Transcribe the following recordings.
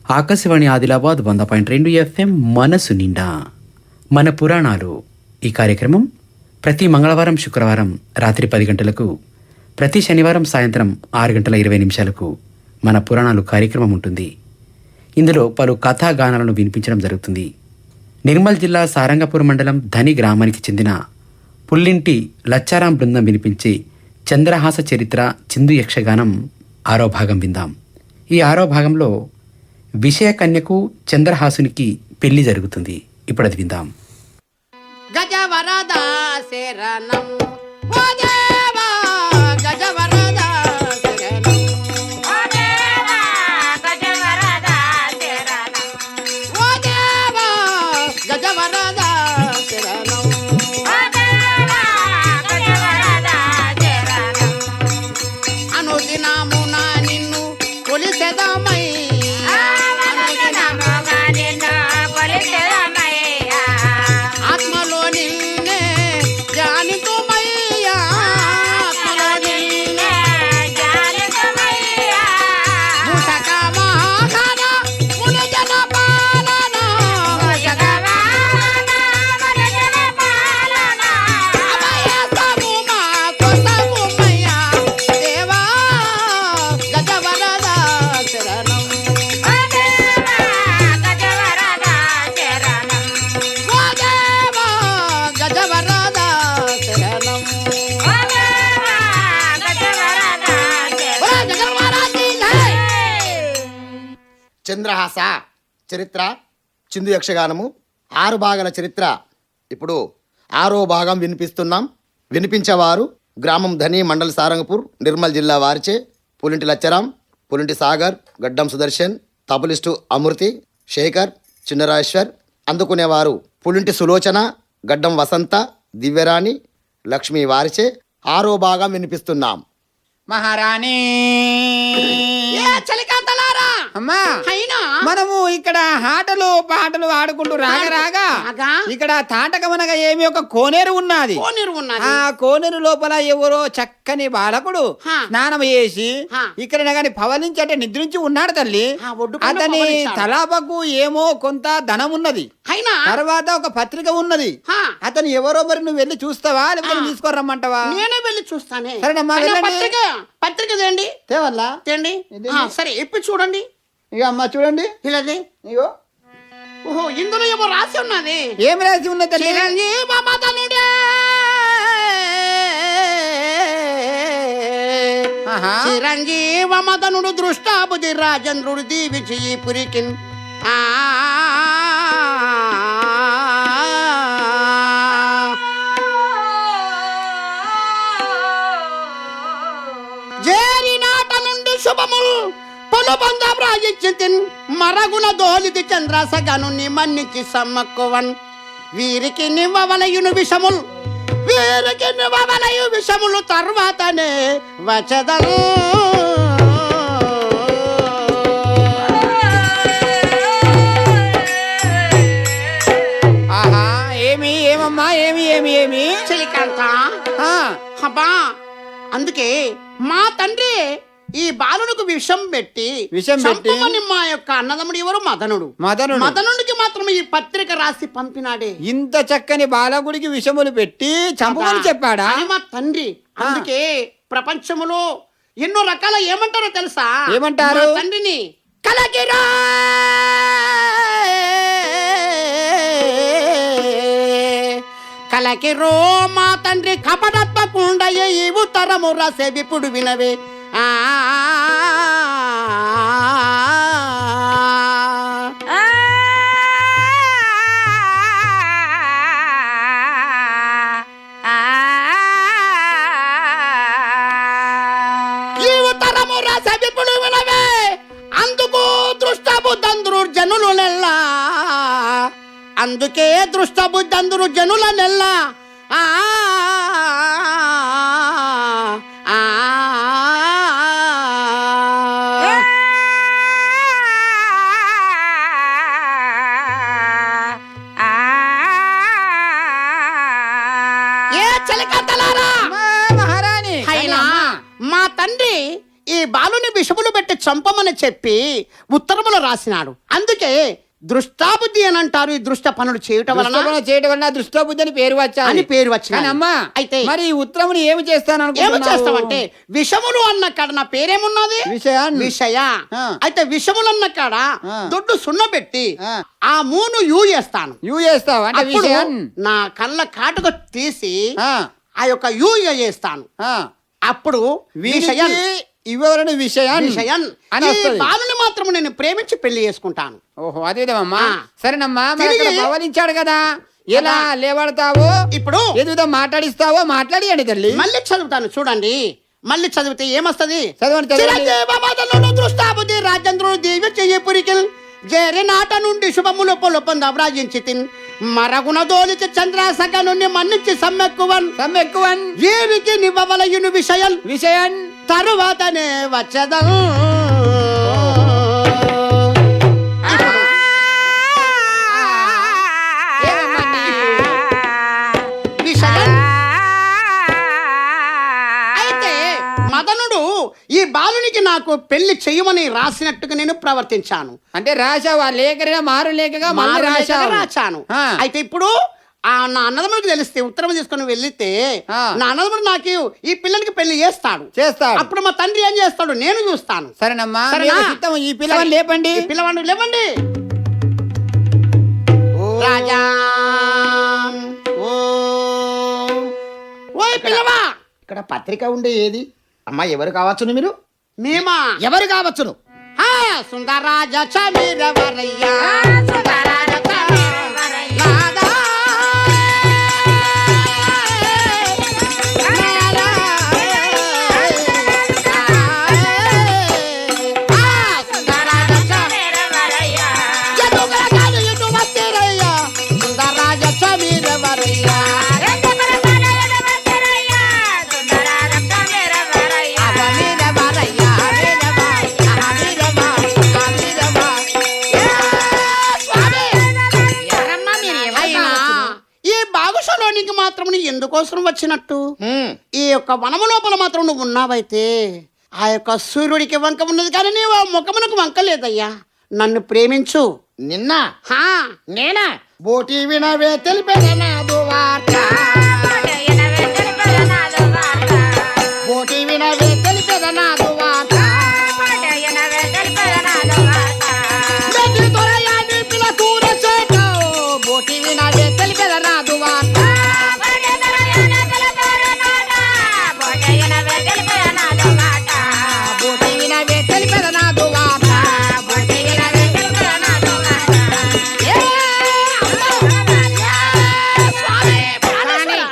Akashvani Adilabad 100.2 FM మనసు నిండా మన పురాణాలు. ఈ కార్యక్రమం ప్రతి మంగళవారం, శుక్రవారం రాత్రి 10 గంటలకు, ప్రతి శనివారం సాయంత్రం 6:20 మన పురాణాలు కార్యక్రమం ఉంటుంది. ఇందులో పలు కథాగానాలను వినిపించడం జరుగుతుంది. నిర్మల్ జిల్లా సారంగపూర్ మండలం ధని గ్రామానికి చెందిన పుల్లింటి లచ్చారాం బృందం వినిపించే చంద్రహాస చరిత్ర చిందు యక్షగానం 6వ భాగం విందాం. ఈ 6వ భాగంలో విషయకన్యకు చంద్రహాసునికి పెళ్లి జరుగుతుంది. ఇప్పుడు అది విందాం. గజవరద శరణం ఓ దేవా, గజవరద శరణం ఓ దేవా, గజవరద శరణం ఓ దేవా, గజవరద శరణం ఓ దేవా, గజవరద శరణం. అనుదినమున నిన్ను కొలిసెదమయ్యా, అనుదినమున నిన్ను కొలిసెదమయ్యా, ఆత్మలో నిన్నే ధ్యానితుమయ్యా, ఆత్మలో నిన్నే ధ్యానితుమయ్యా. మూషక వాహన మునిజన పాలన, మూషక వాహన మునిజన పాలన, అభయస్తము మా కొసగుమయ్యా, దేవా గజవరద శరణం ఓ దేవా, గజవరద శరణం ఓ దేవా, గజవరద శరణం ఓ దేవా, గజవరద శరణం. ఓ జగన్మారాజీ జై. చంద్రహాస చరిత్ర చిందు యక్షగానము 6 భాగాల చరిత్ర. ఇప్పుడు 6వ భాగం వినిపిస్తున్నాం. వినిపించేవారు గ్రామం ధని, మండల్ సారంగపూర్, నిర్మల్ జిల్లా వారిచే పులింటి లచ్చరాం, పులింటి సాగర్, గడ్డం సుదర్శన్, తబలిస్టు అమృతి, శేఖర్, చిన్నరాజేశ్వర్. అందుకునేవారు పులింటి సులోచన, గడ్డం వసంత, దివ్యరాణి, లక్ష్మి వారిచే 6వ భాగం వినిపిస్తున్నాం. మహారాణి ఏ చలికాంతలారా, అమ్మా, అయినా మనము ఇక్కడ ఆటలు పాటలు ఆడుకుంటూ రాగా రాగా ఇక్కడ తాటకమనగా ఏమి ఒక కోనేరు ఉన్నది. కోనేరు ఉన్నది. ఆ కోనేరు లోపల ఎవరో చక్కని బాలకుడు హా. స్నానం చేసి హా. ఇక్కడ గాని పవలించి అంటే నిద్రించి ఉన్నాడు తల్లి. హా, ఒడ్డుపైన అతని పవలించాడు. తలాపకు ఏమో కొంత ధనం ఉన్నది, అయినా తర్వాత ఒక పత్రిక ఉన్నది. హా. అతను ఎవరో మరి నువ్వు వెళ్ళి చూస్తావా, లేకపోతే ఆ. తీసుకురమ్మంటావా? నేనే వెళ్ళి చూస్తానే. సరేనమ్మా, అయినా వెళ్ళండి. పత్రిక తేండి, తేవల్లా తేండి. ఇదేంటి? ఆ, సరే ఇప్పి చూడండి. ఇక అమ్మ చూడండి, ఇలాది. ఇగో ఓహో, ఇందులో ఏమో రాసి ఉన్నది. ఏమి రాసి ఉన్నది తల్లి? చిరంజీవ మదనుడే ఆహా. చిరంజీవ మదనుడు దృష్టాబుది రాజేంద్రుడు దీవించి ఈ పురికిన్ జేరి నాట నుండి శుభములు పొలు బంధం రాజించితిన్ మరగున దోలిది చంద్రసగను మన్నించి సమ్మక్కువన్ వీరికి నివ్వవలయును విషములు, వీరికి నివ్వవలయు విషములు తర్వాతనే వచ్చదలు. ఆహా, ఏమి ఏమమ్మా, ఏమి ఏమి ఏమి చలికాంత ఆ, అబ్బా, అందుకే మా తండ్రి ఈ బాలునికి విషం పెట్టి చంపమని మా యొక్క అన్నదమ్ముడు ఎవరు మదనుడు. మదనుడు మదనుడికి మాత్రం ఈ పత్రిక రాసి పంపినాడే. ఇంత చక్కని బాలకుడికి విషములు పెట్టి చంపమని చెప్పాడా? అని మా తండ్రి. అందుకే ప్రపంచములో ఎన్నో రకాల ఏమంటారో తెలుసా? ఏమంటారు? మా తండ్రిని కలకిరా కలకిరో మా తండ్రి కపటత్వకుండయ ఈ ఉత్తరము రాసే విపుడు వినవే. ఆ ఈ ఉత్తరము రాసే విపుడు వినవే. అందుకు దృష్టబుద్ధందురు జనులు నెల్లా, అందుకే దృష్టబుద్ధందురు జనుల నెల్లా. ఆ ఆ ఏ చలికత్తలారా, అమ్మా, మహారాణి అయినా మా తండ్రి ఈ బాలుని విషములు పెట్టి చంపమని చెప్పి ఉత్తరములు రాసినాడు. అందుకే దృష్టాబుద్ధి అని అంటారు. ఈ దృష్ట పనులు చేయటం వలన దుష్టపనులు చేయడం వల్ల దృష్టబుద్ధి అని పేరు వచ్చా అని పేరు వచ్చింది. కానీ అమ్మా అయితే మరి ఈ ఉత్తరముని ఏమి చేస్తాను ఏమి అనుకుంటున్నావు? చేస్తామంటే విషములు అన్న కాడ నా పేరేమున్నది విషయాన్ని విషయ. ఆ. అయితే విషములు అన్న కాడ ఆ. దొడ్డు సున్న పెట్టి ఆ. ఆ మూను యూ చేస్తాను. యూ చేస్తావు అంటే అప్పుడు విషయం నా కళ్ళ కాటుక తీసి ఆ, ఆ యొక్క యూ చేస్తాను. ఆ. అప్పుడు విషయం ఇవ్వవలని విషయం విషయం అని ఈ వస్తది. బాలుని మాత్రం నేను ప్రేమించి పెళ్లి చేసుకుంటాను. ఓహో అదే విధమమ్మా. ఆ. సరేనమ్మా మరి తిరిగి- అక్కడ పవలించాడు కదా, ఎలా కదా. లేవడతావో ఇప్పుడు ఏదో మాట్లాడిస్తావో మాట్లాడియండి తల్లి. మళ్ళీ చదువుతాను చూడండి. మళ్ళీ చదివితే ఏమొస్తది? చదవండి, చదవండి. చిరంజీవ మదనుడు దృష్టాబుద్ధి రాజేంద్రుడు దివ్య చెయ్యి పురికిల్ జేరి నాట నుండి శుభములు పొలుపొంద వ్రాజించి తిన్ మరగుణ దోలిచి చంద్రాసక నుండి మన్నించి సమ్మెక్కువన్ సమ్మెక్కువన్ వీరికి నివ్వవలయును విషయం విషయం తరువాతనే వచ్చదం. విషయం అయితే మదనుడు ఈ బాలునికి నాకు పెళ్లి చెయ్యమని రాసినట్టుగా నేను ప్రవర్తించాను. అంటే రాశావు ఆ లేఖగా మారు లేఖగా మళ్ళీ మారు లేఖగా రాశావు. రాశాను. ఆ. అయితే ఇప్పుడు ఆ నా అన్నదమ్ముడికి తెలిస్తే ఉత్తరం తీసుకొని వెళ్తే ఆ. నా అన్నదమ్ముడు నాకు ఈ పిల్లలకి పెళ్లి చేస్తాడు. చేస్తాడు. అప్పుడు మా తండ్రి ఏం చేస్తాడు నేను చూస్తాను. సరేనమ్మా సరేనా? మేము సిద్ధం. ఈ పిల్లవాడిని లేపండి. ఈ పిల్లవాడిని లేవండి. రాజా ఓయ్ పిల్లవా, ఇక్కడ పత్రిక ఉండే ఏది అమ్మా? ఎవరు కావచ్చును మీరు? మేమా ఎవరు కావచ్చును? ఆ, సుందరరాజ చమీరవరయ్యా సుందరరాజ చమీరవరయ్యా. నాదా. ఆ, సుందరరాజ చమీరవరయ్యా. ఎదుగరగాడు ఎటు వస్తేరయ్యా. సుందరరాజ చమీరవరయ్యా. అమీరవరయ్యా, అమీరవా, అమీరవా, అమీరవా. ఏ స్వామి! అయినా ఈ బాగుషలోనికి మాత్రం నీ ఎందుకోసం వచ్చినట్టు? హ్మ్. ఈ యొక్క వనము లోపల మాత్రం నువ్వు ఉన్నావైతే ఆ యొక్క సూర్యుడికి వంక ఉన్నది కానీ నీవు ఆ ముఖమునకు వంక లేదయ్యా. నన్ను ప్రేమించు. నిన్న హా నేనా బోటి వినవే తెలిపెదనాదు వార్త. బోటి వినవే తెలిపెదనాదు వార్త. బెట్టి దొరయాని పిల్ల కూర చేట. బోటి వినవే తెలిపెదనాదు వార్త. బోటి వినవే తెలిపెదనాదు వార్త. బోటి వినవే తెలిపెదనాదు వార్త. ఏ అమ్మా! ఏ స్వామి! ప్రాణేశ్వర!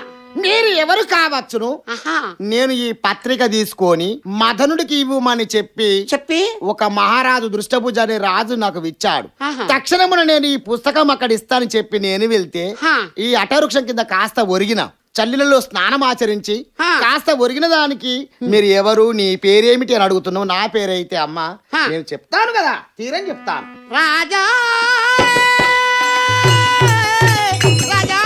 మీరు ఎవరు కావచ్చును? ఆహా నేను ఈ పత్రిక తీసుకొని మదనుడికి ఇవ్వమని చెప్పి చెప్పి ఒక మహారాజు దృష్టభుజ అనే రాజు నాకు ఇచ్చాడు. ఆహా. తక్షణమున నేను ఈ పుస్తకం అక్కడ ఇస్తానని చెప్పి నేను వెళ్తే హా. ఈ అటవృక్షం కింద కాస్త ఒరిగిన చల్లిలలో స్నానం ఆచరించి హా. కాస్త ఒరిగిన దానికి మీరు ఎవరు, నీ పేరేమిటి అని అడుగుతున్నావు. నా పేరైతే అమ్మా హా. నేను చెప్తాను కదా, తీరని చెప్తాను. రాజా రాజా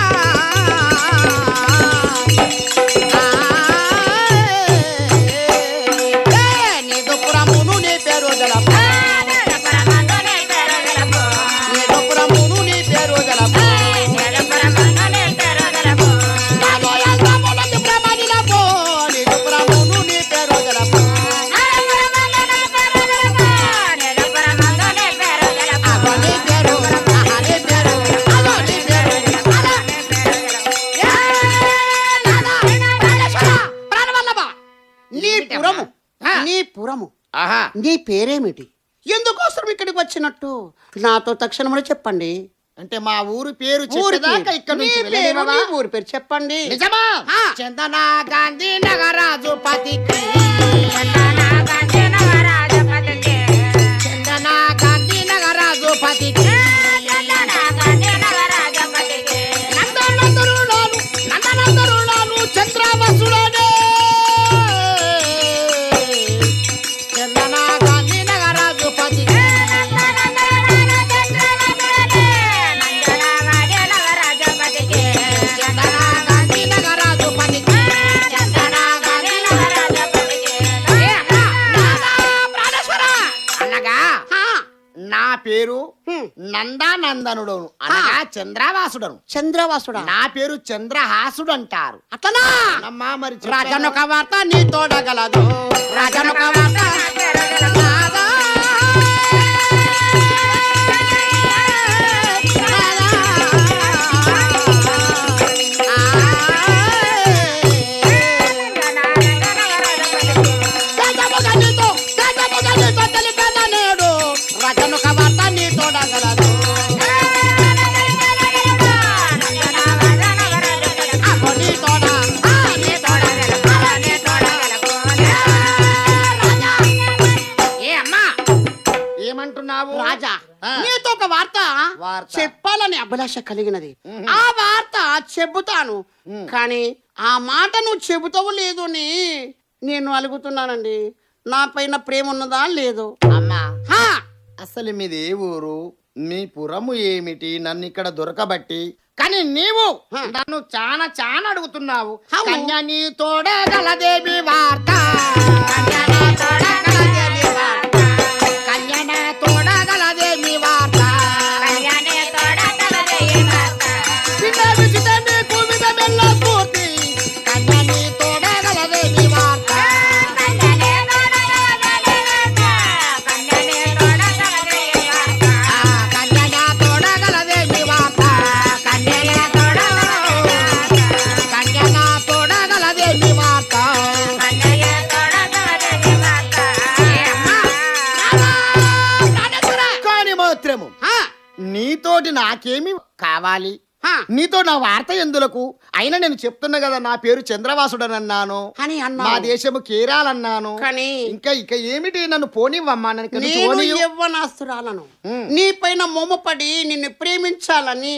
నీదు పురమును నీ పేరు జలపు. నీదు పురమును నీ పేరు జలపు. నాలో యంత్రములందు ప్రమదిలపు. నీదు పురమును నీ పేరు జలపు. అగో నీ పేరు, ఆహా నీ పేరు, అగో నీ పేరు, అలా. ఏ నాదా, ప్రాణేశ్వర, ప్రాణవల్లభ, నీ పురము ఆ. నీ పురము ఆహా నీ పేరేమిటి? ఎందుకోసం ఇక్కడికి వచ్చినట్టు నాతో తక్షణములు చెప్పండి. అంటే మా ఊరు పేరు ఊరి చెప్పేదాకా పేరు. ఇక్కడ నీ నుంచి పేరు, వెళ్ళలేవా? నీ ఊరి పేరు చెప్పండి. నిజమా? ఆ. చందన గాంధీ నగరాజు పతికి. చందన గాంధీ నగరాజు పతికి. నందనందరులాను, నందనందరులాను చంద్రవసుడనే. చందన గాంధీ నగరాజు పతికి. చందన గాంధీ నగరాజు పతికి. చందన గాంధీ నగరాజు పతికి. ఏ అమ్మా, నాదా. నా పేరు హ్మ్. నందానందనుడు అనగా చంద్రవాసుడను. చంద్రవాసుడా నా పేరు చంద్రహాసుడు అంటారు. అట్లనా అమ్మా మరి చెప్పాను. రాజనొక వార్త నీ తోడగలదు రాజనొక వార్త రాజా. రాజనొక వార్త నీ తోడగలదు అగో నీ తోడ నీ ఏ అమ్మా ఏమంటున్నావు రాజా ఆ. నీతో ఒక వార్త వార్త. చెప్పాలని అభిలాష కలిగినది ఆ వార్త చెబుతాను కానీ ఆ మాట నువ్వు చెబుతావు లేదు అని నేను అలుగుతున్నానండి నా పైన ప్రేమ ఉన్నదా లేదు అమ్మా హా, అసలు మీది ఏ ఊరు? మీ పురము ఏమిటి? నన్ను ఇక్కడ దొరకబట్టి కానీ నీవు నన్ను చాలా చాలా అడుగుతున్నావు. అవును. కన్యా నీ తోడగలదేవి వార్త, కన్యా నా తోడగలదేవి వార్త, కన్యా నా తోడగలదేవి వార్త, పిల్ల విజిత నీకు విధమెల్ల పూర్తి, కన్యా నీ తోడగలదేవి వార్త. ఆ, కన్యా నా తోడగలదేవి వార్త, కన్యా నా తోడగలదేవి వార్త. కాని మాత్రము హా, నీతోటి నాకేమి కావాలి? హా, నీతో నా వార్త ఎందులకు? అయినా నేను చెప్తున్నా కదా నా పేరు చంద్రవాసుడనన్నాను, అని మా అన్నావు దేశము కేరాలన్నాను. కానీ ఇక ఏమిటి? నన్ను పోనివ్వమ్మా, నన్ను ఇక్కడ నుంచి నేను పోనీయు. యవ్వనాస్తురాలను ఉమ్. నీ పైన మొమ్మపడి నిన్ను ప్రేమించాలని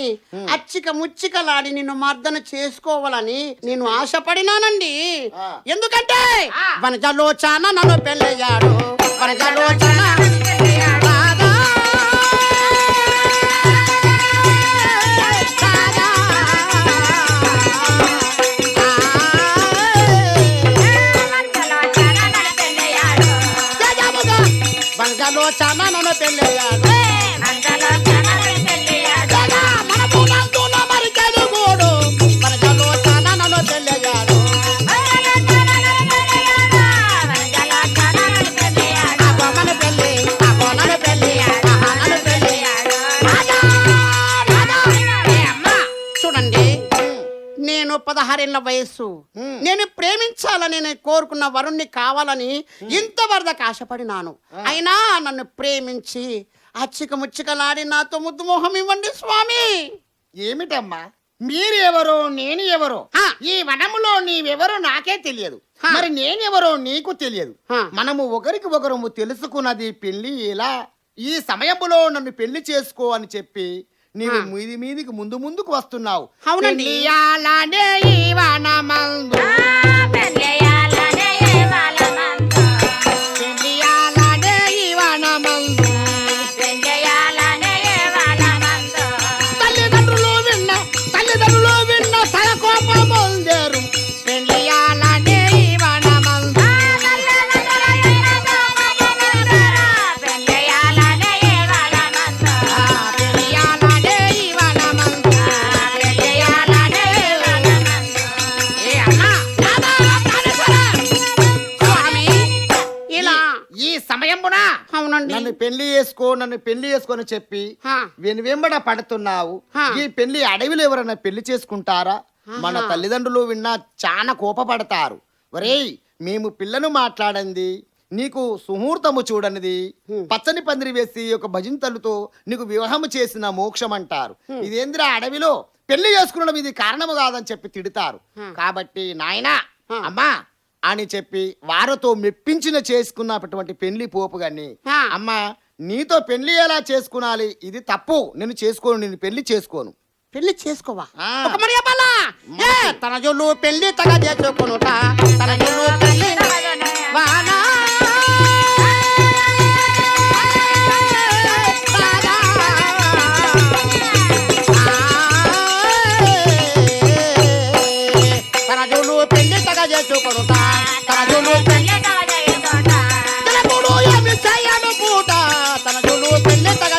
అచ్చిక ముచ్చికలాడి నిన్ను మర్దన చేసుకోవాలని నేను ఆశపడినానండి ఆ. ఎందుకంటే వనజలోచన నన్ను పెళ్ళయ్యాడు వనజలోచన రాధా. రాధా. జయముగా వనజలోచన నన్ను పెళ్ళయ్యాడు జగా మన భూమంతుల మరి తెలుగోడు వనజలోచన నన్ను పెళ్ళయ్యాడు అగో మన పెళ్ళి అగో నన్ను పెళ్ళి ఆహా నన్ను పెళ్ళి రాజా, రాజా. ఏ అమ్మా, చూడండి నేను 16 ఏళ్ల వయస్సు నేను ప్రేమించాలని నేను కోరుకున్న వరుణ్ణి కావాలని ఇంతవరకు ఆశపడినాను అయినా నన్ను ప్రేమించి అచ్చిక ముచ్చికలాడి నాతో ముద్దు మోహం ఇవ్వండి స్వామి ఏమిటమ్మా మీరెవరో నేను ఎవరో? ఆ. ఈ వనములో నీవెవరో నాకే తెలియదు, ఆ. మరి నేనెవరో నీకు తెలియదు. ఆ. మనము ఒకరికి ఒకరము తెలుసుకున్నది పెళ్లి ఎలా? ఈ సమయములో నన్ను పెళ్లి చేసుకో అని చెప్పి నీవు ఆ. మీదికి ముందుకు వస్తున్నావు. అవునండి. పెళ్ళియాలనే ఈ వనమందు, పెళ్ళియాలనే ఈ వనమందు, తల్లిదండ్రులు విన్న తల కోపముందేరు. పెళ్ళియాలనే ఈ వనమందు, పెళ్ళియాలనే ఈ వనమందు. ఏ అమ్మా, రాధా, ప్రాణేశ్వర. స్వామి ఇలా ఈ సమయమున అవునండి నన్ను పెళ్లి చేసుకొని చెప్పి హా. వెనువెంబడ పడుతున్నావు. హా. ఈ పెళ్లి అడవిలో ఎవరైనా పెళ్లి చేసుకుంటారా? మన తల్లిదండ్రులు విన్నా చాలా కోపపడతారు. ఒరేయ్, మేము పిల్లను మాట్లాడండి, నీకు సుముహూర్తము చూడనిది, పచ్చని పందిరి వేసి ఒక భజింతలతో నీకు వివాహము చేసిన మోక్షం అంటారు. ఇదేంద్రా అడవిలో పెళ్లి చేసుకునడం ఇది కారణము కాదని చెప్పి తిడతారు. కాబట్టి నాయనా అమ్మా అని చెప్పి వారితో మెప్పించిన చేసుకున్నటువంటి పెళ్లి పోపు గాని, ఆ. అమ్మా నీతో పెళ్లి ఎలా చేసుకునాలి? ఇది తప్పు, నేను చేసుకోను, నేను పెళ్లి చేసుకోను. పెళ్లి చేసుకోవా ఆ. ఒక మరి చెప్పాలా? ఏ తన జోలు పెళ్లి తగ చేసుకునుట తన జోలు పెళ్లి వానా. రాధా. తన జోలు పెళ్లి తగ చేసుకునుట తన జోలు పెళ్లి తలముడు ఏమి చేయను పూట తన జోలు పెళ్లి తగ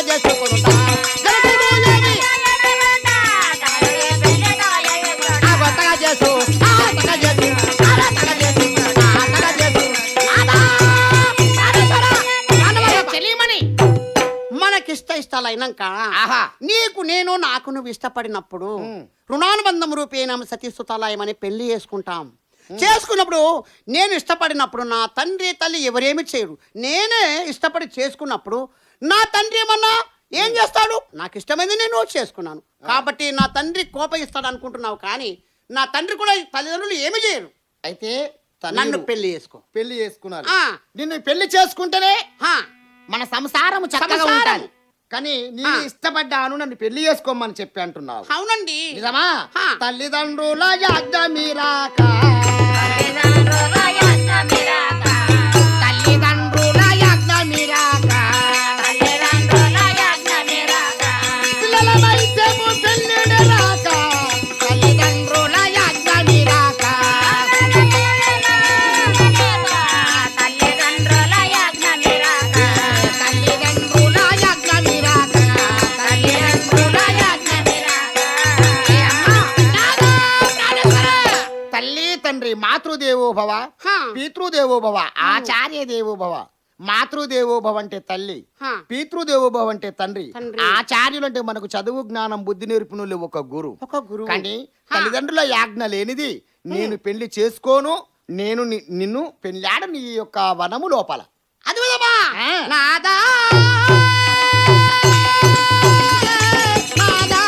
ఇష్టాలు అయినాక ఆహా. నీకు నేను నాకు నువ్వు ఇష్టపడినప్పుడు రుణానుబంధం రూపేణం సతీసుతలాయమని పెళ్లి చేసుకుంటాం. చేసుకున్నప్పుడు నేను ఇష్టపడినప్పుడు నా తండ్రి తల్లి ఎవరేమి చేయరు. నేనే ఇష్టపడి చేసుకున్నప్పుడు నా తండ్రి ఏమన్నా ఏం చేస్తాడు? నాకు ఇష్టమైంది నేను చేసుకున్నాను కాబట్టి నా తండ్రి కోపగిస్తాడు అనుకుంటున్నావు, కానీ నా తండ్రి కూడా తల్లిదండ్రులు ఏమి చేయరు. అయితే నన్ను పెళ్లి చేసుకో. పెళ్లి చేసుకున్నాను. ఆ. నిన్ను పెళ్లి చేసుకుంటేనే హా, మన సంసారం చక్కగా సంసారం. ఉంటాను. కానీ నేను ఇష్టపడ్డాను, నన్ను పెళ్లి చేసుకోమని చెప్పి అంటున్నావు. అవునండి. నిజమా? హా. తల్లిదండ్రుల యాజ్ఞ మీరాక తల్లిదండ్రుల యాజ్ఞ మీరాక పిల్లల వైద్యము పెళ్ళిడ రాక తల్లిదండ్రుల యాజ్ఞ మీరాక తల్లిదండ్రుల యాజ్ఞ మీరాక తల్లి తండ్రి మాతృదేవో భవ, హా. పితృదేవో భవ, ఆచార్య దేవో భవ. మాతృదేవో భవ అంటే తల్లి, హా. పితృదేవో భవ అంటే తండ్రి, తండ్రి. ఆచార్యులు అంటే మనకు చదువు జ్ఞానం బుద్ధి నేర్పినులు ఒక గురు. ఒక గురువు. కానీ హా. తల్లిదండ్రుల యాజ్ఞ లేనిది నేను పెళ్లి చేసుకోను, నేను నిన్ను పెళ్ళాడ నీ యొక్క వనము లోపల. అది విధమా ఆ. నాదా నాదా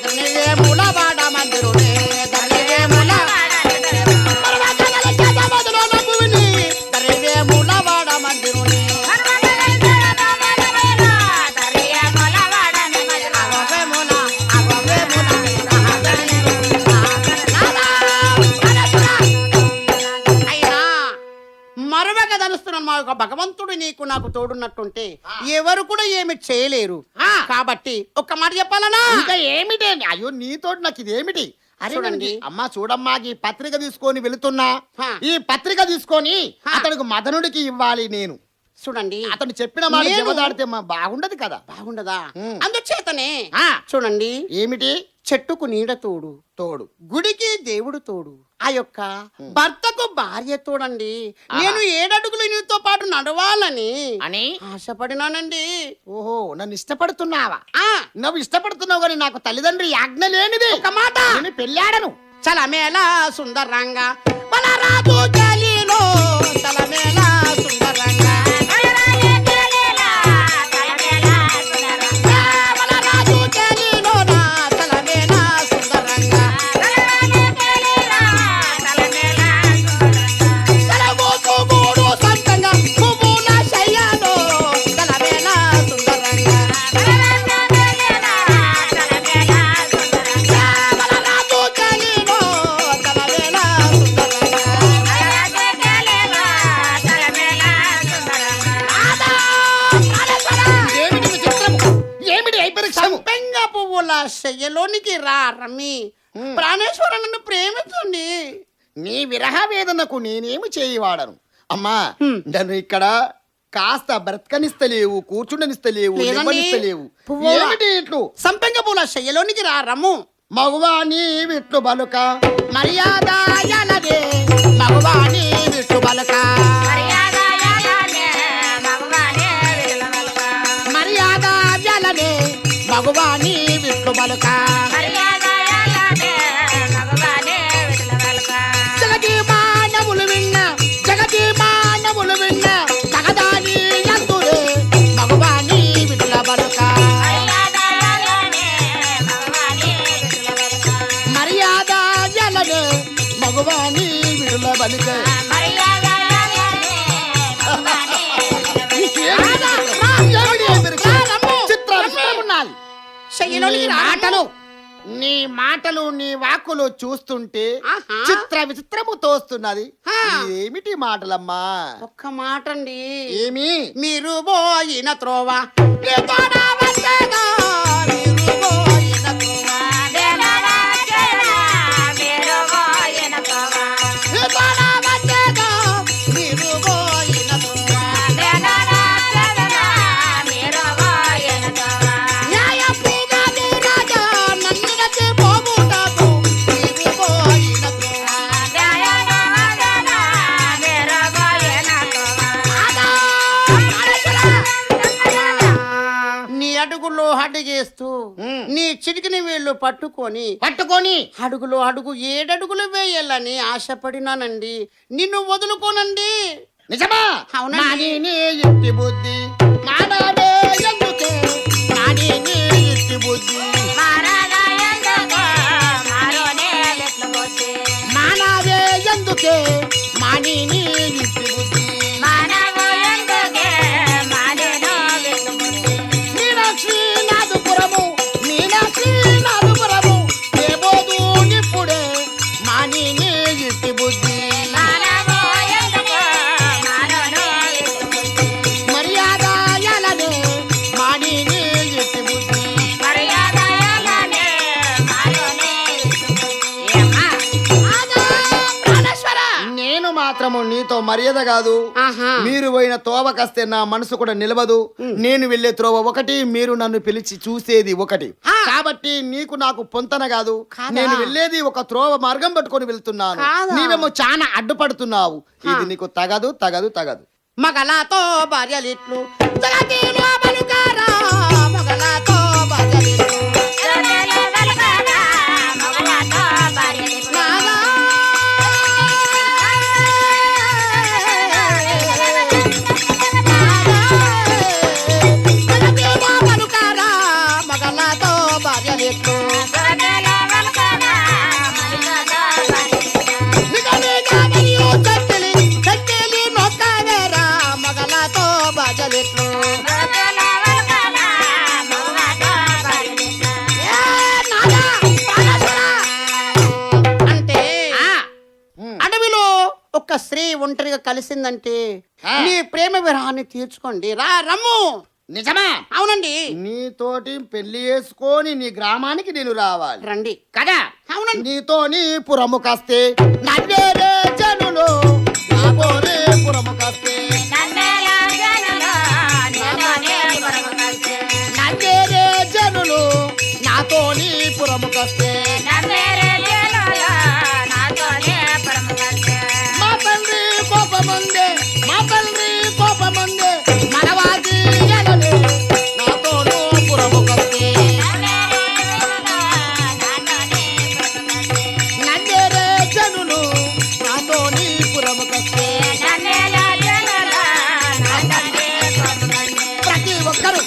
ధన్యవేముల వాడ మందిరునే ధన్యవేముల ధన్యవేముల వాడ మందిరునే అయినా మరొక దలుస్తున్నాను, మా యొక్క భగవంతుడు నీకు నాకు తోడున్నట్టుంటే ఎవరు కూడా ఏమి చేయలేరు. కాబట్టి ఒక్క మాట చెప్పాలనా? ఇంకా ఏమిటి? అయ్యో నీతో నాకు ఇదేమిటి? అరే చూడండి. అమ్మా చూడమ్మా, ఈ పత్రిక తీసుకొని వెళుతున్నా. హా. ఈ పత్రిక తీసుకొని హా. అతనికి మదనుడికి ఇవ్వాలి. నేను చూడండి, అతను చెప్పిన మాట నేను- జవదాడితే బాగుండదు కదా. బాగుండదా? ఉమ్. అందుచేతనే ఆ. చూడండి, ఏమిటి? చెట్టుకు నీడ తోడు, తోడు. గుడికి దేవుడు తోడు, ఆ యొక్క భర్తకు భార్య తోడండి. నేను 7 అడుగులు నీతో పాటు నడవాలని అని ఆశపడినానండి. ఓహో, నన్ను ఇష్టపడుతున్నావా? ఆ నువ్వు ఇష్టపడుతున్నావు కానీ నాకు తల్లిదండ్రి యాజ్ఞ లేనిది. ఒక మాట, నేను పెళ్ళాడను. చలమేళ సుందరంగా బలరాజు గలీలో చలమేళ సుందరంగా బలరాజు గలీలో నా చలమేళ సుందరంగా చలబోతు గూడు సంతంగా పువ్వుల శయ్యాలో చలమేళ సుందరంగా బలరాజు గలీలో చలమేళ ఏమిటి విచిత్రము? ఏమిటి ఐపరీక్షము? సంపెంగ పువ్వుల శయ్యలోనికి రా రమ్మి. ప్రాణేశ్వర నన్ను ప్రేమించండి. నీ విరహ వేదనకు నేనేమి చేయవాడను. అమ్మా, నన్ను ఇక్కడ కాస్త బ్రతకనిస్తలేవు, కూర్చుండనిస్తలేవు, లేదండి. లేవనిస్తలేవు. పువ్వుల- ఏమిటి ఇట్లు? సంపెంగ పువ్వుల శయ్యలోనికి రా రమ్ము. మగువాని విట్లు బలుక మర్యాద యలదే మగవాణి విష్ణు బలక మర్యాద యలదే మగవాణి విష్ణు బలక జగతి మానవులు విన్న జగతి మానవులు విన్న తగదాని యందురే మగవాణి విష్ణు బలక మర్యాద యలదే మగవాణి విడుల బలిక. శయ్యలోనికి రా మాటలు నీ మాటలు నీ వాక్కులు చూస్తుంటే ఆహా. చిత్ర విచిత్రము తోస్తున్నది. ఆ. ఏమిటి మాటలమ్మా? ఒక్క మాట అండి. ఏమి? మీరు పోయిన త్రోవ నీ తోడ వచ్చేదా, మీరు పోయిన త్రోవ నీ తోడ వచ్చేదా, మీరు పోయిన త్రోవ న్యాయపు కాదు రాజా, నన్నిడచి పోవుటకు మీరు పోయిన త్రోవ వేస్తూ నీ చిటికిన వేళ్ళు పట్టుకొని అడుగులు అడుగు 7 అడుగులు వేయాలని ఆశపడినానండి. నిన్ను వదులుకోనండి. నిజమా? అవునండి. మాని నీ ఇట్టి బుద్ధి మానవే ఎందుకే, మాని నీ ఇట్టి బుద్ధి మానవే ఎందుకే, మాని నీ ఇట్టి బుద్ధి మీనాక్షి నాదుపురము, మీనాక్షి నాదుపురము దేబోదు నిప్పుడే, మాని నీ ఇట్టి బుద్ధి మర్యాద ఎలనే, మాని నీ ఇట్టి బుద్ధి నేను మాత్రము నీతో మర్యాద కాదు. ఆహా. మీరు పోయిన తోవ కస్తే నా మనసు కూడా నిలవదు. నేను వెళ్ళే త్రోవ ఒకటి, మీరు నన్ను పిలిచి చూసేది ఒకటి. ఆ. కాబట్టి నీకు నాకు పొంతన కాదు. కాదా? నేను వెళ్ళేది ఒక త్రోవ మార్గం పట్టుకొని వెళ్తున్నాను. కాదా? నీవేమో చాలా అడ్డుపడుతున్నావు. ఇది నీకు తగదు తగదు తగదు. మగలాతో భార్యలిట్లు జగతిలో బలుకారా, మగలాతో భార్యలిట్లు నాగా. జగతిలో బలుకారా, మగలాతో భార్యలిట్లు నిజమేగా మరియు చెట్టెలి నొక్కవేరా, మగలాతో భార్యలిట్లు అంటే అడవిలో ఒక స్త్రీ ఒంటరిగా కలిసిందంటే నీ ప్రేమ విరహాన్ని తీర్చుకోండి. రమ్ము. నిజమా? అవునండి. నీతోటి పెళ్లి చేసుకొని నీ గ్రామానికి నేను రావాలి రండి. కదా? అవునండి. నీతో నీ పురము కస్తే నవ్వేరే జనులు, నా పోరే పురము కస్తే నవ్వేరే జనులు, నాతో నీ పురము కస్తే మా తండ్రి కోపముందే, మా తండ్రి కోపముందే మనవాది ఎలనే, నాతో నీ పురము కస్తే నవ్వేరే జనులు, నాతో నీ పురము కస్తే ప్రతి ఒక్కరు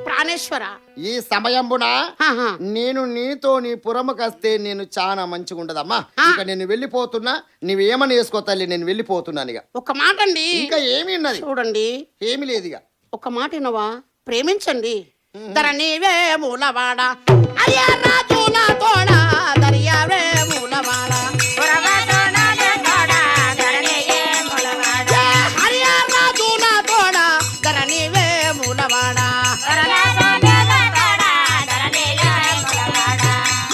ప్రాణేశ్వర. ఈ సమయంబున ఆహా. నేను నీతో నీ పురము కస్తే నేను చాలా మంచిగా ఉండదమ్మా. ఇక నేను వెళ్ళిపోతున్నా. నీవేమని వేసుకో తల్లి, నేను వెళ్ళిపోతున్నాను. ఇక ఒక మాట అండి. ఇంకా ఏమి ఉన్నది? చూడండి, ఏమి లేదు ఇక. ఒక మాట వినవా? ప్రేమించండి. ధర నీవే మూలవాడ, అయ్యా రాజు నా తోడ, దర్యావే మూలవాడ, అయ్యా రాజు నా తోడ, ధర నీవే మూలవాడ,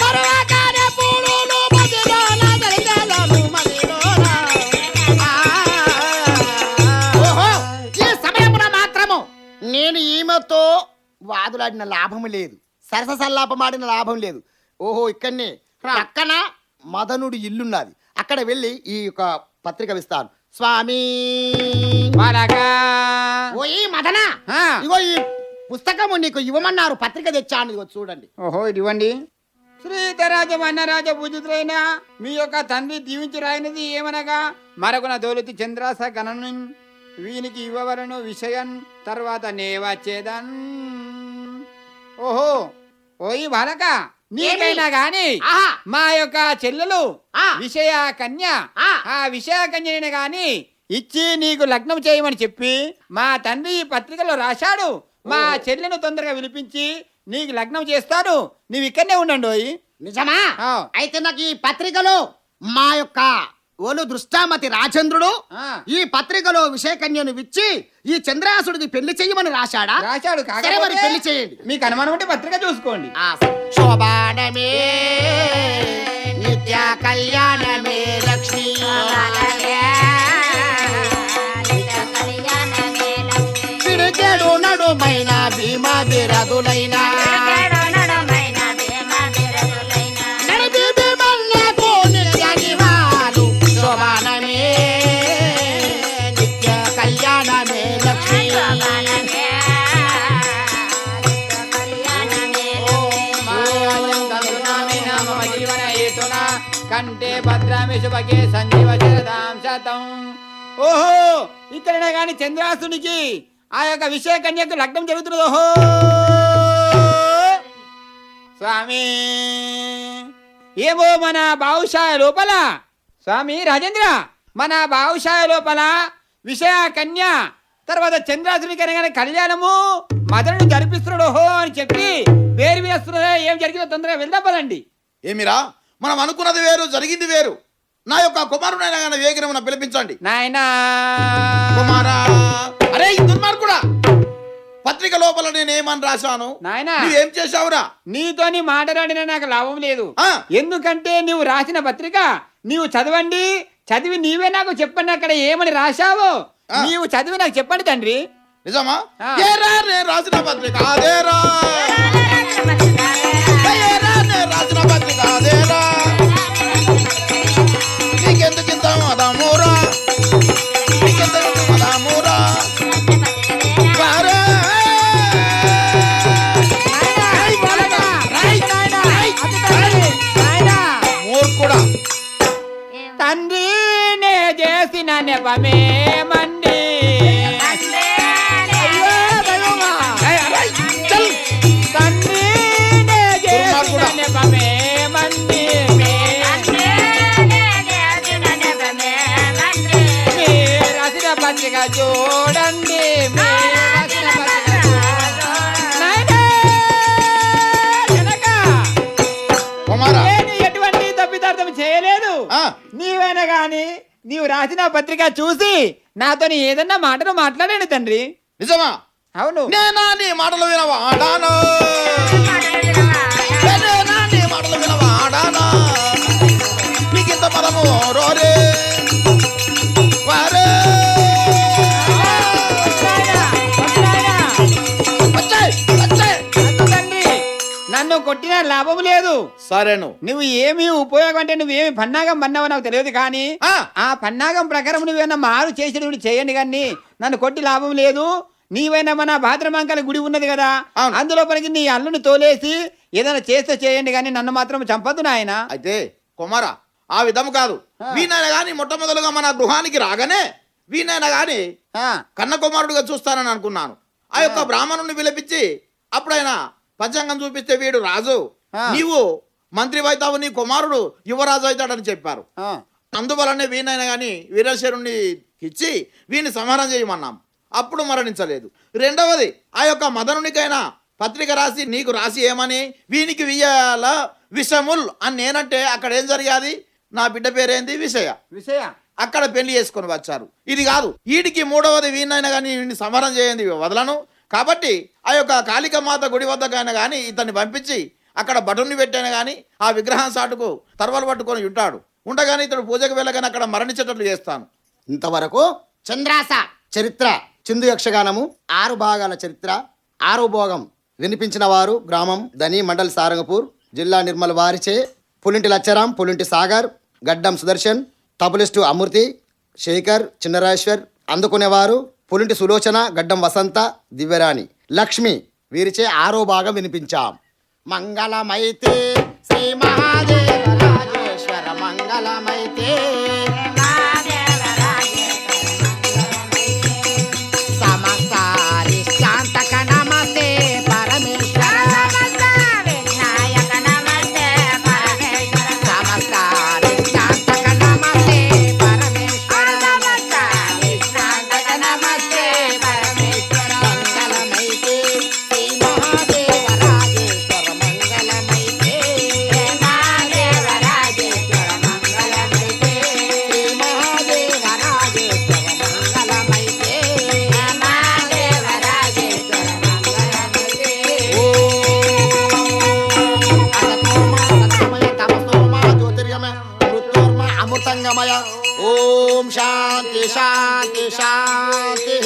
మరువగానే పూలులు మదిలోన, దరిదేలను మదిలోన. ఓహో, ఈ సమయమున మాత్రము నేను ఈమెతో వాదులాడిన లాభం లేదు, సరస సల్లాపమాడిన లాభం లేదు. ఓహో, ఇక్కడనే పక్కన మదనుడి ఇల్లున్నది. అక్కడ వెళ్ళి ఈ యొక్క పత్రిక ఇస్తాను. స్వామి ఓ ఈ మదన, ఆ. ఇగో ఈ పుస్తకము నీకు ఇవ్వమన్నారు, పత్రిక తెచ్చాను. ఇగో చూడండి. ఓహో, ఇదివ్వండి. శ్రీధరాజ వన్నరాజ పూజితులైన మీ యొక్క తండ్రి దీవించి రాయినది ఏమనగా, మరొకన దౌలతి చంద్రాస గణను వీనికి ఇవ్వవలను విషయం తర్వాత నేవచ్చేదన్. ఓహో, ఓయి బాలక, నీకైనా గాని ఆహా. మా యొక్క చెల్లెలు ఆ. విషయ కన్య, ఆ. ఆ విషయ కన్యని గాని ఇచ్చి నీకు లగ్నం చేయమని చెప్పి మా తండ్రి ఈ పత్రికలో రాశాడు. మా చెల్లెను తొందరగా విలిపించి నీకు లగ్నం చేస్తాను. నీవు ఇక్కడనే ఉండండి. ఓయి నిజమా? ఆ. అయితే నాకు ఈ పత్రికలో మా యొక్క ఓలు దృష్టామతి రాజేంద్రుడు ఆ. ఈ పత్రికలో విషయకన్యను విచ్చి ఈ చంద్రాసుడికి పెళ్లి చెయ్యమని రాశాడా? రాశాడు. సరే, మరి పెళ్లి చేయండి. మీకు అనుమానం ఉంటే పత్రిక చూసుకోండి. శోభానమే నిత్య కళ్యాణమే లక్ష్మీ పిడికెడు నడుమైన భీమా బిరదులైన నడిపి భీమల్లకు నిత్య నివారు. శోభానమే నిత్య కళ్యాణమే లక్ష్మీ కంటే భద్రామి శుభకే సంజీవ శరదాం శతం. ఓహో, ఇక్కడనే గాని చంద్రాసునికి ఆ యొక్క విషయ కన్యకు లగ్నం జరుగుతున్నది. ఓహో స్వామి, ఏమో మన బావుషాయ లోపల స్వామి రాజేంద్ర, మన బావుషాయ లోపల విషయ కన్య తర్వాత చంద్రాసునికి అనగానే కళ్యాణము మదనుడు జరిపిస్తున్నాడు ఓహో అని చెప్పి వేరు వేస్తున్నదా, ఏం జరిగిందో తొందరగా వెళ్దాం పదండి. ఏమిరా, మనం అనుకున్నది వేరు, జరిగింది వేరు. నా యొక్క కుమారుడైనా కానీ వేగిరమున పిలిపించండి. నాయనా కుమారా, అరే ఈ దుర్మార్గుడా, పత్రిక లోపల నేనేమని రాశాను, నాయనా నువ్వేం చేశావురా? నీతోని మాట్లాడినా నాకు లాభం లేదు. ఆ. ఎందుకంటే నువ్వు రాసిన పత్రిక నీవు చదవండి, చదివి నీవే నాకు చెప్పండి అక్కడ ఏమని రాశావో. ఆ. నీవు చదివి నాకు చెప్పండి తండ్రి. నిజమా? ఆ. ఏరా నేను రాసిన పత్రిక అదేరా, ఏరా నేను రాసిన పత్రిక అదేరా, నీకెందుకింత మదమూరా, నీకెందుకు మదమూరా? వారే! మూర్ఖుడా, తండ్రి నే చేసిన నెపమే మండి. అయ్యో దైవమా. చల్! తండ్రి నే చేసిన నెపమే మండి. మీ రాసిన పత్రిక చూడండి, మీ రాసిన పత్రిక నాయనా జనక, కుమారా, నేను ఎటువంటి తప్పిదార్థం చేయలేదు. ఆ, నీవైనా గాని నీవు రాసిన పత్రిక చూసి నాతోని ఏదన్నా మాటలు మాట్లాడాను తండ్రి. నిజమా? అవును. నేనా నీ మాటలు వినవాడాను, నేనా నీ మాటలు వినవాడానా, నీకింత పదము రోరే వారే! వచ్చేయ్, వచ్చేయ్. వద్దు తండ్రి, నన్ను కొట్టిన లాభం లేదు. సరేను. నువ్వు ఏమి ఉపయోగం అంటే నువ్వేమి పన్నాగం పన్నావో నాకు తెలియదు కానీ ఆ. ఆ పన్నాగం ప్రకారం నువ్వేమన్నా మారు చేసేది చేయండి కానీ నన్ను కొట్టి లాభం లేదు. నీవైనా మన భాద్రమాంకాల గుడి ఉన్నది కదా, అవును. అందులో పనికి నీ అల్లుని తోలేసి ఏదైనా చేస్తే చేయండి కానీ నన్ను మాత్రం చంపద్దు నాయన. అయితే కుమారా, ఆ విధము కాదు. ఆ. వీనైనా గాని మొట్టమొదలుగా మన గృహానికి రాగానే వీనైనా గాని కన్న కుమారుడుగా చూస్తానని అనుకున్నాను. ఆ యొక్క బ్రాహ్మణుని పిలిపించి అప్పుడైనా పంచాంగం చూపిస్తే వీడు రాజు, ఆ. నీవు మంత్రి అవుతావు, నీ కుమారుడు యువరాజు అవుతాడని చెప్పారు. అందువలనే వీనైనా గాని వీరశరుణ్ణి ఇచ్చి వీని సంహారం చేయమన్నాం. అప్పుడు మరణించలేదు. రెండవది, ఆ యొక్క మదనునికైనా పత్రిక రాసి నీకు రాసి ఏమని వీనికి వియ్యాల విషముల్ అని నేనంటే అక్కడ ఏం జరిగాది, నా బిడ్డ పేరేంది విషయ, అక్కడ పెళ్లి చేసుకొని వచ్చారు. ఇది కాదు, వీడికి మూడవది వీనైనా కానీ వీడిని సంహారం చేయండి వదలను. కాబట్టి ఆ యొక్క కాళికమాత గుడి వద్దకైనా కానీ ఇతన్ని పంపించి అక్కడ బటుని పెట్టైనా కానీ ఆ విగ్రహం సాటుకు తర్వలు పట్టుకొని ఉంటాడు. ఉండగానే ఇతడు పూజకు వెళ్ళగానే అక్కడ మరణించేటట్లు చేస్తాను. ఇంతవరకు చంద్రాస చరిత్ర చిందు యక్షగానము 6 భాగాల చరిత్ర 6వ భాగం వినిపించిన వారు గ్రామం ధని మండల్ సారంగపూర్ జిల్లా నిర్మల్ వారిచే పులింటి లచ్చరాం, పులింటి సాగర్, గడ్డం సుదర్శన్, తబలిస్టు అమృతి, శేఖర్, చిన్నరాజేశ్వర్. అందుకునేవారు పులింటి సులోచన, గడ్డం వసంత, దివ్యరాణి, లక్ష్మి. వీరిచే 6వ భాగం వినిపించాం. మంగళమైతే శ్రీ మహాదేవ రాజేశ్వర మంగళమైతే సమస్తారిష్టాంతక నమస్తే పరమేశ్వర సమస్తారిష్టాంతక నమస్తే పరమేశ్వర మంగళమైతే శ్రీ మహాదేవ రాజేశ్వర మంగళమైతే శ్రీ మహాదేవ రాజేశ్వర మంగళమైతే సత్యమయ తమసోమా జ్యోతిర్గమయ మృత్యోర్మ అమృతంగమయ. ఓం శాంతి శాంతి శాంతి.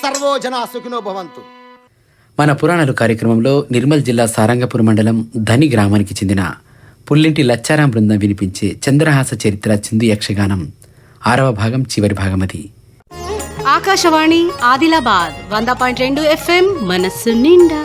సర్వో జనా సుఖినో భవంతు. మన పురాణాలు కార్యక్రమంలో నిర్మల్ జిల్లా సారంగపూర్ మండలం ధని గ్రామానికి చెందిన పుల్లింటి లచ్చారాం బృందం వినిపించే చంద్రహాస చరిత్ర చిందు యక్షగానం 6వ భాగం చివరి భాగమది. ఆకాశవాణి ఆదిలాబాద్ 100.2 FM మనస్సు నిండా.